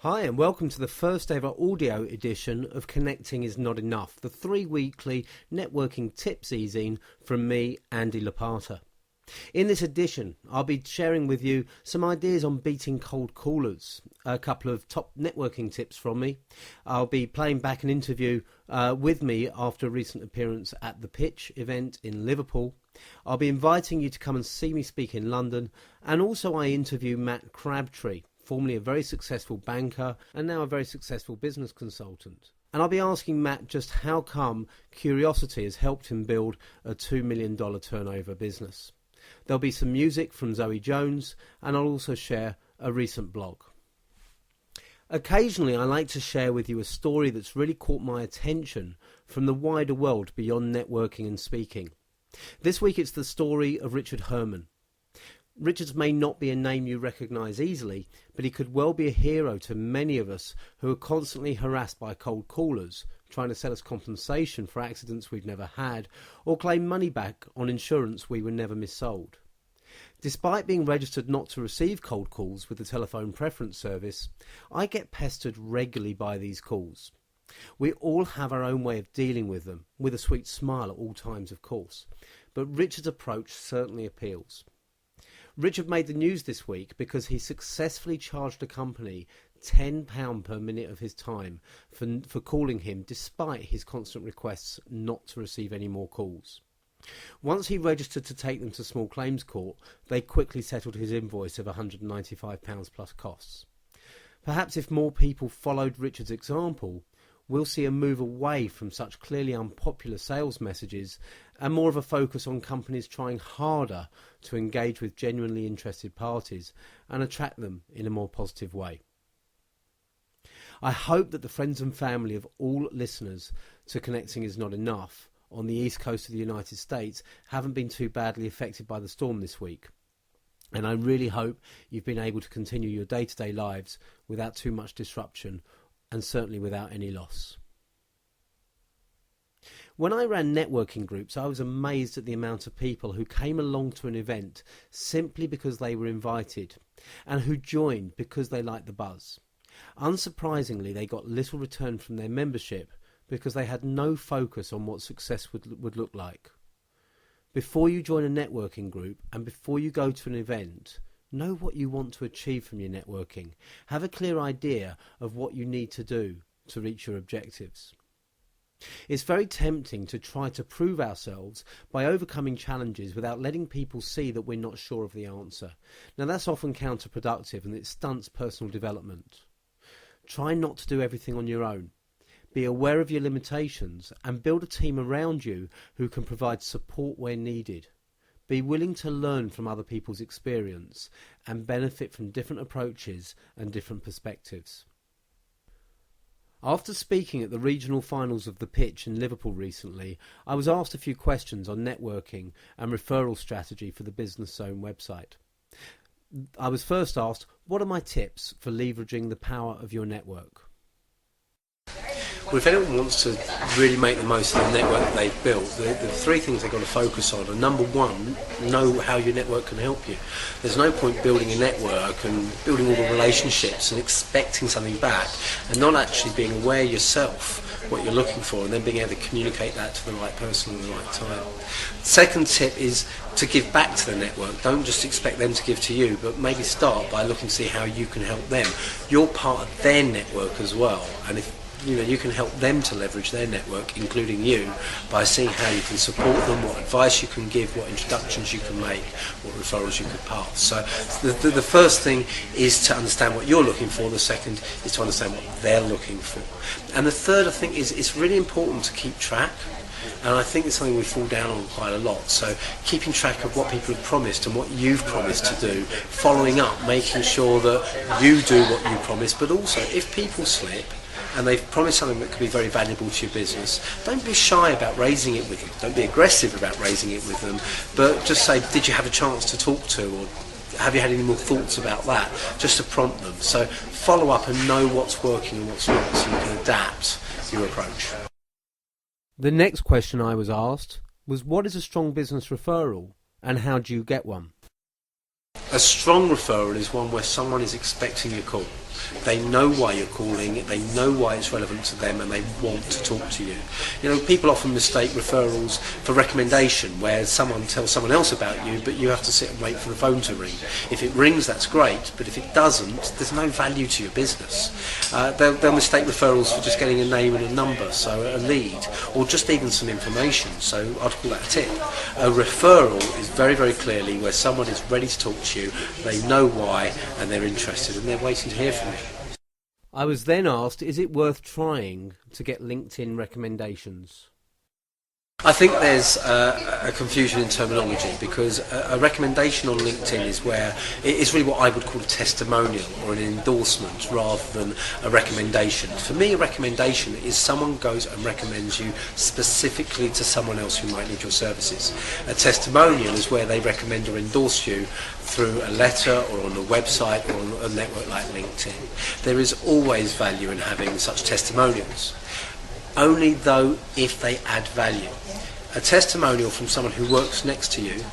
Hi and welcome to the first ever audio edition of Connecting is Not Enough, the 3-weekly networking tips e-zine from me, Andy Lopata. In this edition, I'll be sharing with you some ideas on beating cold callers, a couple of top networking tips from me. I'll be playing back an interview with me after a recent appearance at the Pitch event in Liverpool. I'll be inviting you to come and see me speak in London, and also I interview Matt Crabtree, formerly a very successful banker and now a very successful business consultant. And I'll be asking Matt just how come curiosity has helped him build a $2 million turnover business. There'll be some music from Zoey Jones, and I'll also share a recent blog. Occasionally I like to share with you a story that's really caught my attention from the wider world beyond networking and speaking. This week it's the story of Richard Herman. Richards may not be a name you recognise easily, but he could well be a hero to many of us who are constantly harassed by cold callers, trying to sell us compensation for accidents we've never had, or claim money back on insurance we were never missold. Despite being registered not to receive cold calls with the telephone preference service, I get pestered regularly by these calls. We all have our own way of dealing with them, with a sweet smile at all times of course, but Richard's approach certainly appeals. Richard made the news this week because he successfully charged a company £10 per minute of his time for calling him despite his constant requests not to receive any more calls. Once he registered to take them to small claims court, they quickly settled his invoice of £195 plus costs. Perhaps if more people followed Richard's example, we'll see a move away from such clearly unpopular sales messages and more of a focus on companies trying harder to engage with genuinely interested parties and attract them in a more positive way. I hope that the friends and family of all listeners to Connecting is Not Enough on the east coast of the United States haven't been too badly affected by the storm this week. And I really hope you've been able to continue your day-to-day lives without too much disruption and certainly without any loss. When I ran networking groups, I was amazed at the amount of people who came along to an event simply because they were invited, and who joined because they liked the buzz. Unsurprisingly, they got little return from their membership because they had no focus on what success would look like. Before you join a networking group and before you go to an event, know what you want to achieve from your networking. Have a clear idea of what you need to do to reach your objectives. It's very tempting to try to prove ourselves by overcoming challenges without letting people see that we're not sure of the answer. Now that's often counterproductive and it stunts personal development. Try not to do everything on your own. Be aware of your limitations and build a team around you who can provide support where needed. Be willing to learn from other people's experience and benefit from different approaches and different perspectives. After speaking at the regional finals of the Pitch in Liverpool recently, I was asked a few questions on networking and referral strategy for the Business Zone website. I was first asked, what are my tips for leveraging the power of your network? Well, if anyone wants to really make the most of the network that they've built, the three things they've got to focus on are, number one, know how your network can help you. There's no point building a network and building all the relationships and expecting something back and not actually being aware yourself what you're looking for and then being able to communicate that to the right person at the right time. Second tip is to give back to the network. Don't just expect them to give to you, but maybe start by looking to see how you can help them. You're part of their network as well, and if you can help them to leverage their network, including you, by seeing how you can support them, what advice you can give, what introductions you can make, what referrals you could pass. So the first thing is to understand what you're looking for. The second is to understand what they're looking for. And the third, I think, is it's really important to keep track. And I think it's something we fall down on quite a lot. So keeping track of what people have promised and what you've promised to do, following up, making sure that you do what you promised, but also if people slip, and they've promised something that could be very valuable to your business, don't be shy about raising it with them. Don't be aggressive about raising it with them, but just say, did you have a chance to talk to, or have you had any more thoughts about that, just to prompt them. So follow up and know what's working and what's not, so you can adapt your approach. The next question I was asked was, what is a strong business referral and how do you get one? A strong referral is one where someone is expecting your call. They know why you're calling, they know why it's relevant to them, and they want to talk to you. You know, people often mistake referrals for recommendation, where someone tells someone else about you, but you have to sit and wait for the phone to ring. If it rings, that's great, but if it doesn't, there's no value to your business. They'll mistake referrals for just getting a name and a number, so a lead, or just even some information, so I'd call that a tip. A referral is very, very clearly where someone is ready to talk to you, they know why, and they're interested, and they're waiting to hear from you. I was then asked, is it worth trying to get LinkedIn recommendations? I think there's a confusion in terminology, because a recommendation on LinkedIn is where it's really what I would call a testimonial or an endorsement rather than a recommendation. For me, a recommendation is someone goes and recommends you specifically to someone else who might need your services. A testimonial is where they recommend or endorse you through a letter or on a website or on a network like LinkedIn. There is always value in having such testimonials. Only though if they add value. A testimonial from someone who works next to you,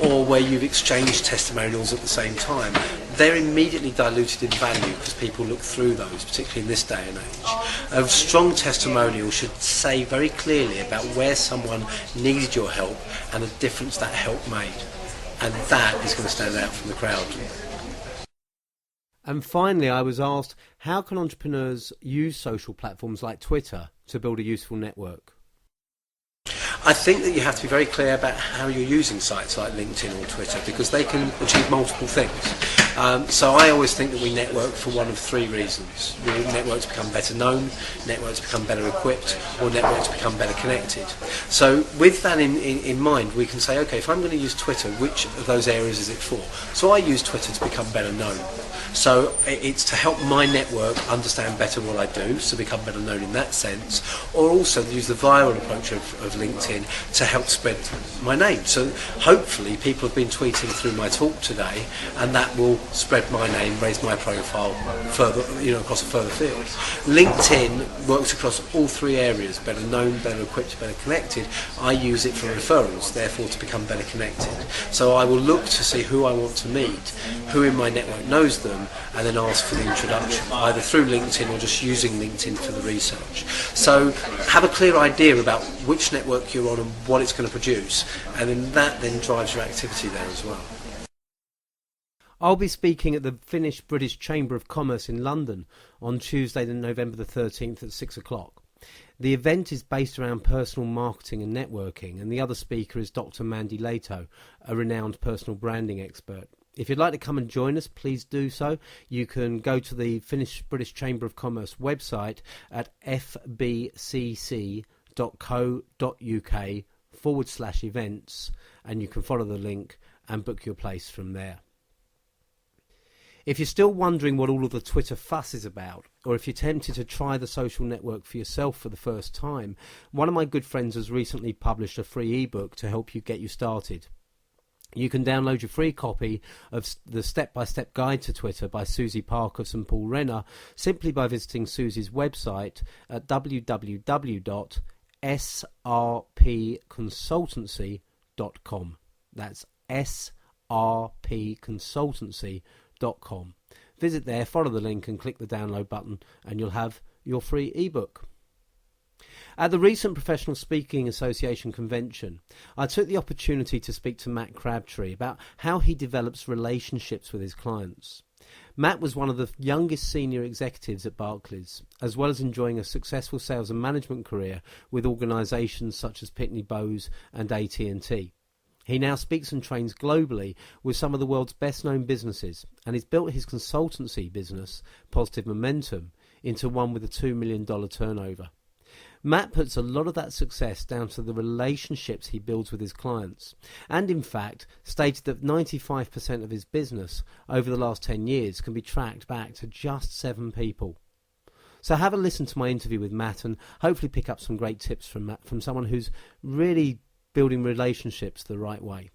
or where you've exchanged testimonials at the same time, they're immediately diluted in value because people look through those, particularly in this day and age. A strong testimonial should say very clearly about where someone needed your help and the difference that help made. And that is going to stand out from the crowd. And finally, I was asked, how can entrepreneurs use social platforms like Twitter to build a useful network? I think that you have to be very clear about how you're using sites like LinkedIn or Twitter, because they can achieve multiple things. So I always think that we network for one of three reasons. We network to become better known, network to become better equipped, or network to become better connected. So with that in mind, we can say, okay, if I'm going to use Twitter, which of those areas is it for? So I use Twitter to become better known. So it's to help my network understand better what I do, so become better known in that sense, or also use the viral approach of LinkedIn to help spread my name. So hopefully people have been tweeting through my talk today, and that will spread my name, raise my profile further, across a further field. LinkedIn works across all three areas: better known, better equipped, better connected. I use it for referrals, therefore to become better connected. So I will look to see who I want to meet, who in my network knows them, and then ask for the introduction, either through LinkedIn or just using LinkedIn for the research. So have a clear idea about which network you're on and what it's going to produce, and then that then drives your activity there as well. I'll be speaking at the Finnish British Chamber of Commerce in London on Tuesday, November the 13th at 6 o'clock. The event is based around personal marketing and networking, and the other speaker is Dr. Mandy Leto, a renowned personal branding expert. If you'd like to come and join us, please do so. You can go to the Finnish British Chamber of Commerce website at fbcc.co.uk/events, and you can follow the link and book your place from there. If you're still wondering what all of the Twitter fuss is about, or if you're tempted to try the social network for yourself for the first time, one of my good friends has recently published a free ebook to help you get you started. You can download your free copy of the step-by-step guide to Twitter by Susie Parkus and Paul Renner simply by visiting Susie's website at www.srpconsultancy.com. That's srpconsultancy.com. Visit there, follow the link and click the download button, and you'll have your free ebook. At the recent Professional Speaking Association convention, I took the opportunity to speak to Matt Crabtree about how he develops relationships with his clients. Matt was one of the youngest senior executives at Barclays, as well as enjoying a successful sales and management career with organisations such as Pitney Bowes and AT&T. He now speaks and trains globally with some of the world's best-known businesses, and he's built his consultancy business, Positive Momentum, into one with a $2 million turnover. Matt puts a lot of that success down to the relationships he builds with his clients, and in fact stated that 95% of his business over the last 10 years can be tracked back to just 7 people. So have a listen to my interview with Matt and hopefully pick up some great tips from Matt, from someone who's really building relationships the right way.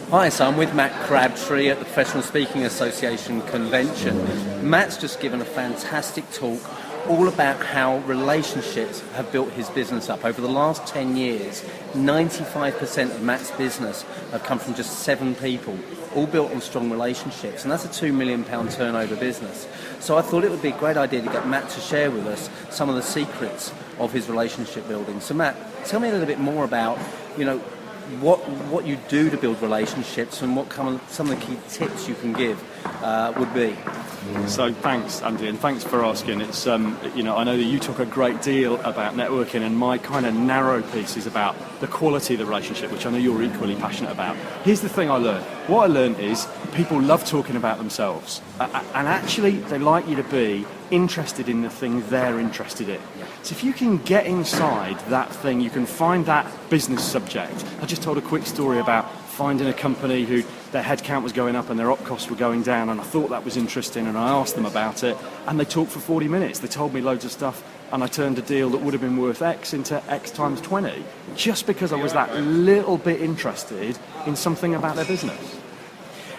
Hi, so I'm with Matt Crabtree at the Professional Speaking Association convention. Matt's just given a fantastic talk all about how relationships have built his business up. Over the last 10 years, 95% of Matt's business have come from just 7 people, all built on strong relationships, and that's a £2 million turnover business. So I thought it would be a great idea to get Matt to share with us some of the secrets of his relationship building. So Matt, tell me a little bit more about, what you do to build relationships and what some of the key tips you can give would be. So thanks, Andy, and thanks for asking. It's I know that you talk a great deal about networking, and my kind of narrow piece is about the quality of the relationship, which I know you're equally passionate about. Here's the thing I learned. What I learned is people love talking about themselves, and actually they like you to be interested in the thing they're interested in. So if you can get inside that thing, you can find that business subject. I just told a quick story about finding a company who their headcount was going up and their op costs were going down, and I thought that was interesting, and I asked them about it, and they talked for 40 minutes. They told me loads of stuff, and I turned a deal that would have been worth X into X times 20, just because I was that little bit interested in something about their business.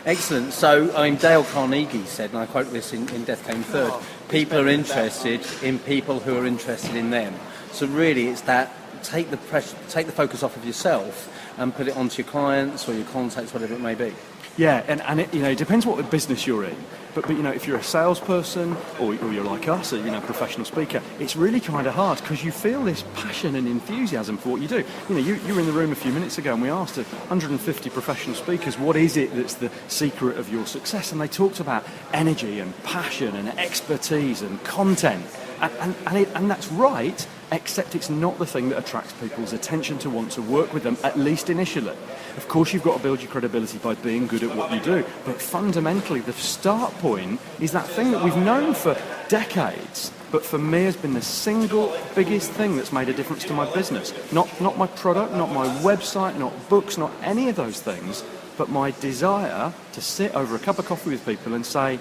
Excellent. So, Dale Carnegie said, and I quote this in Death Came Third, people are interested in people who are interested in them. So really it's that, take the focus off of yourself and put it onto your clients or your contacts, whatever it may be. Yeah, and it depends what business you're in. But if you're a salesperson or you're like us, a professional speaker, it's really kind of hard because you feel this passion and enthusiasm for what you do. You were in the room a few minutes ago and we asked 150 professional speakers, what is it that's the secret of your success? And they talked about energy and passion and expertise and content. And that's right, except it's not the thing that attracts people's attention to want to work with them, at least initially. Of course, you've got to build your credibility by being good at what you do, but fundamentally, the start point is that thing that we've known for decades, but for me has been the single biggest thing that's made a difference to my business. Not my product, not my website, not books, not any of those things, but my desire to sit over a cup of coffee with people and say,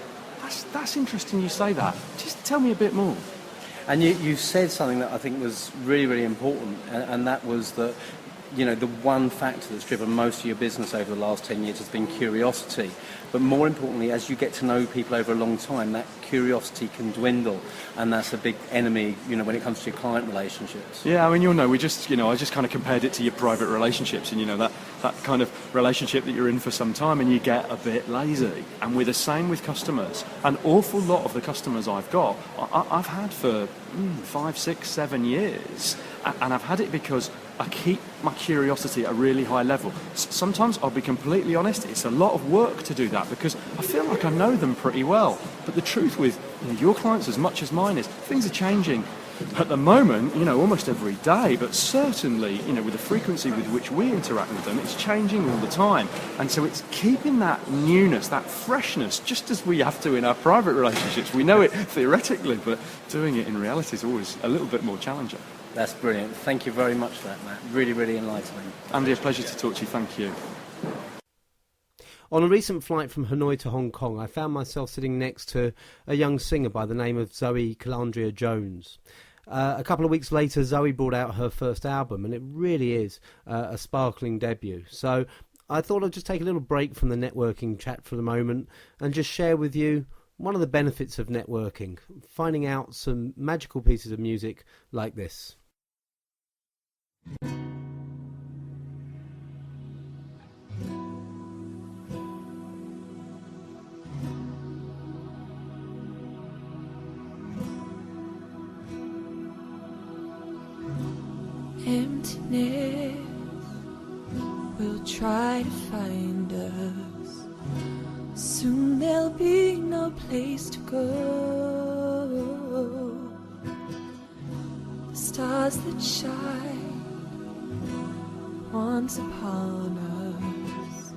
that's interesting you say that, just tell me a bit more. And you said something that I think was really, really important, and that was that, the one factor that's driven most of your business over the last 10 years has been curiosity. But more importantly, as you get to know people over a long time, that curiosity can dwindle, and that's a big enemy, when it comes to your client relationships. Yeah, you'll know, I just kind of compared it to your private relationships, and that kind of relationship that you're in for some time and you get a bit lazy. And we're the same with customers. An awful lot of the customers I've got, I've had for 5, 6, 7 years, and I've had it because I keep my curiosity at a really high level. Sometimes, I'll be completely honest, it's a lot of work to do that because I feel like I know them pretty well. But the truth with your clients as much as mine is things are changing at the moment, almost every day, but certainly, with the frequency with which we interact with them, it's changing all the time. And so it's keeping that newness, that freshness, just as we have to in our private relationships. We know it theoretically, but doing it in reality is always a little bit more challenging. That's brilliant. Thank you very much for that, Matt. Really, really enlightening. Andy, a pleasure to talk to you. Thank you. On a recent flight from Hanoi to Hong Kong, I found myself sitting next to a young singer by the name of Zoey Jones. A couple of weeks later, Zoey brought out her first album, and it really is a sparkling debut. So I thought I'd just take a little break from the networking chat for the moment and just share with you one of the benefits of networking, finding out some magical pieces of music like this. Emptiness will try to find us. Soon there'll be no place to go. The stars that shine once upon us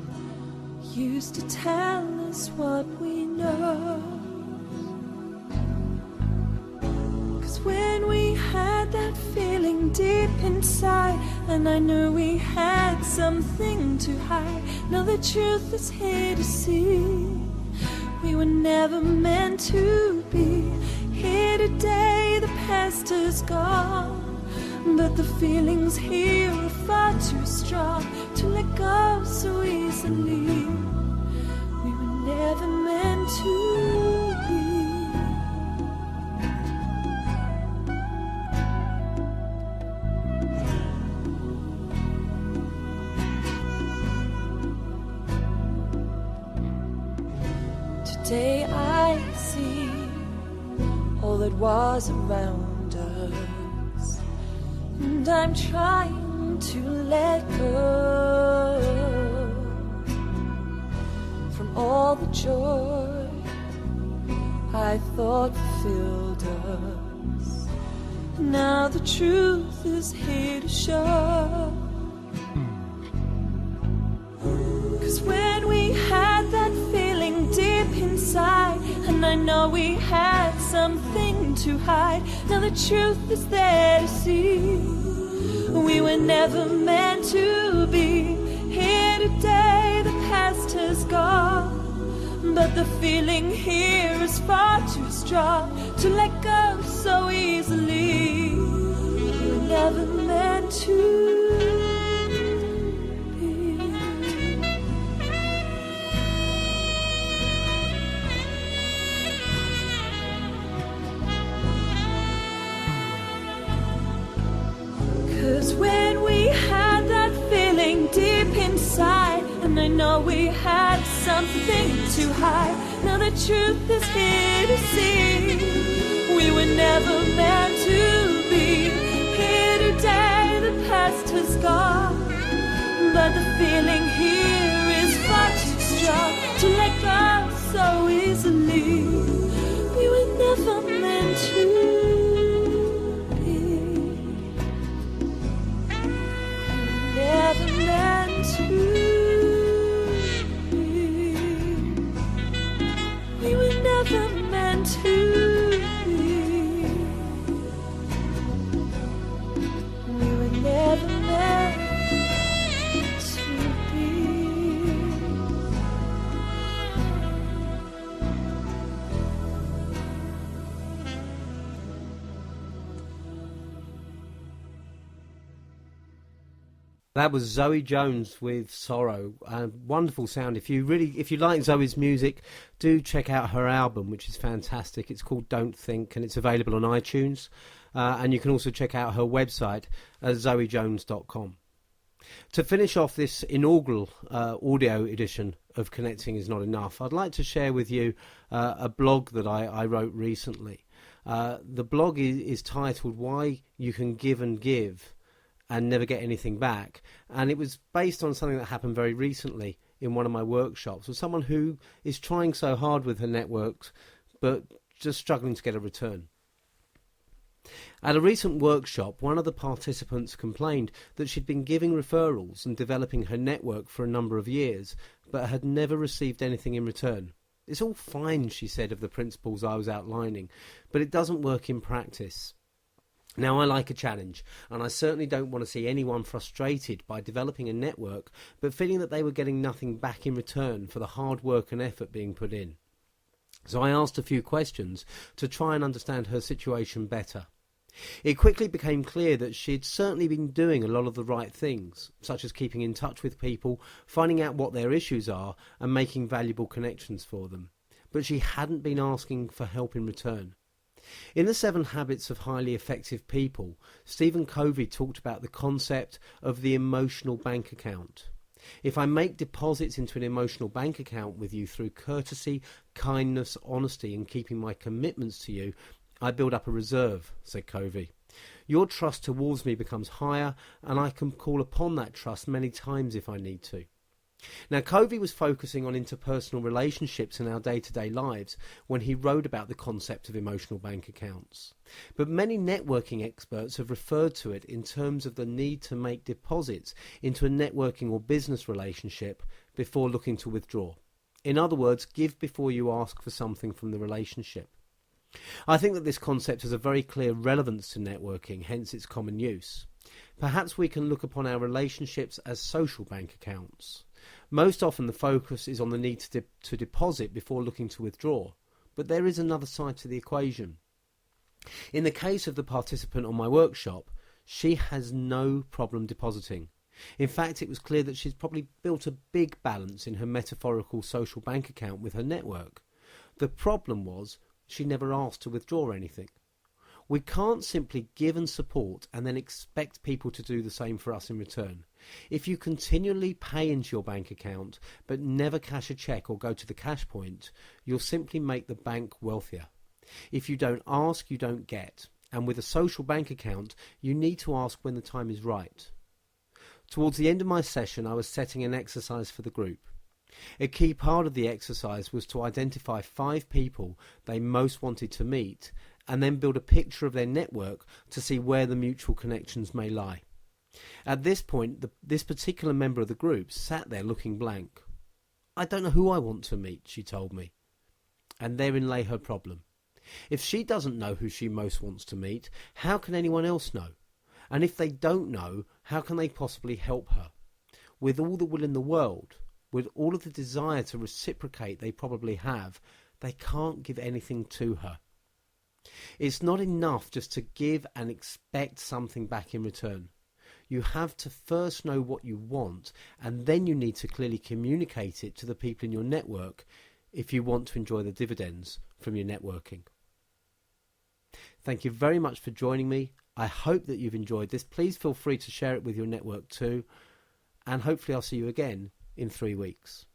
used to tell us what we know. 'Cause when we had that feeling deep inside, and I knew we had something to hide, now the truth is here to see. We were never meant to be here today. The past is gone, but the feelings here are far too strong to let go so easily. We were never meant to be. was around us, and I'm trying to let go from all the joy I thought filled us. Now the truth is here to show. 'Cause when we had that feeling deep inside, and I know we had something to hide, now the truth is there to see. We were never meant to be here today, the past has gone, but the feeling here is far too strong to let go so easily. We were never meant to. 'Cause when we had that feeling deep inside, and I know we had something to hide, now the truth is here to see. We were never meant to be here today, the past has gone, but the feeling here is far too strong to let go so easily. We were never meant to. Never meant to be. We were never meant to be. We were never meant to be. That was Zoey Jones with Sorrow. Wonderful sound. If you like Zoey's music, do check out her album, which is fantastic. It's called Don't Think, and it's available on iTunes. And you can also check out her website at zoeyjones.com. To finish off this inaugural audio edition of Connecting Is Not Enough, I'd like to share with you a blog that I wrote recently. The blog is titled Why You Can Give and Give and Never Get Anything Back, and it was based on something that happened very recently in one of my workshops with someone who is trying so hard with her networks but just struggling to get a return. At a recent workshop, one of the participants complained that she'd been giving referrals and developing her network for a number of years but had never received anything in return. It's all fine, she said, of the principles I was outlining, but it doesn't work in practice. Now, I like a challenge, and I certainly don't want to see anyone frustrated by developing a network but feeling that they were getting nothing back in return for the hard work and effort being put in. So I asked a few questions to try and understand her situation better. It quickly became clear that she'd certainly been doing a lot of the right things, such as keeping in touch with people, finding out what their issues are, and making valuable connections for them. But she hadn't been asking for help in return. In The 7 Habits of Highly Effective People, Stephen Covey talked about the concept of the emotional bank account. If I make deposits into an emotional bank account with you through courtesy, kindness, honesty, and keeping my commitments to you, I build up a reserve, said Covey. Your trust towards me becomes higher, and I can call upon that trust many times if I need to. Now, Covey was focusing on interpersonal relationships in our day-to-day lives when he wrote about the concept of emotional bank accounts. But many networking experts have referred to it in terms of the need to make deposits into a networking or business relationship before looking to withdraw. In other words, give before you ask for something from the relationship. I think that this concept has a very clear relevance to networking, hence its common use. Perhaps we can look upon our relationships as social bank accounts. Most often the focus is on the need to deposit before looking to withdraw, but there is another side to the equation. In the case of the participant on my workshop, she has no problem depositing. In fact, it was clear that she's probably built a big balance in her metaphorical social bank account with her network. The problem was she never asked to withdraw anything. We can't simply give and support and then expect people to do the same for us in return. If you continually pay into your bank account but never cash a cheque or go to the cash point, you'll simply make the bank wealthier. If you don't ask, you don't get. And with a social bank account, you need to ask when the time is right. Towards the end of my session, I was setting an exercise for the group. A key part of the exercise was to identify 5 people they most wanted to meet and then build a picture of their network to see where the mutual connections may lie. At this point, this particular member of the group sat there looking blank. "I don't know who I want to meet," she told me. And therein lay her problem. If she doesn't know who she most wants to meet, how can anyone else know? And if they don't know, how can they possibly help her? With all the will in the world, with all of the desire to reciprocate they probably have, they can't give anything to her. It's not enough just to give and expect something back in return. You have to first know what you want, and then you need to clearly communicate it to the people in your network if you want to enjoy the dividends from your networking. Thank you very much for joining me. I hope that you've enjoyed this. Please feel free to share it with your network too, and hopefully I'll see you again in 3 weeks.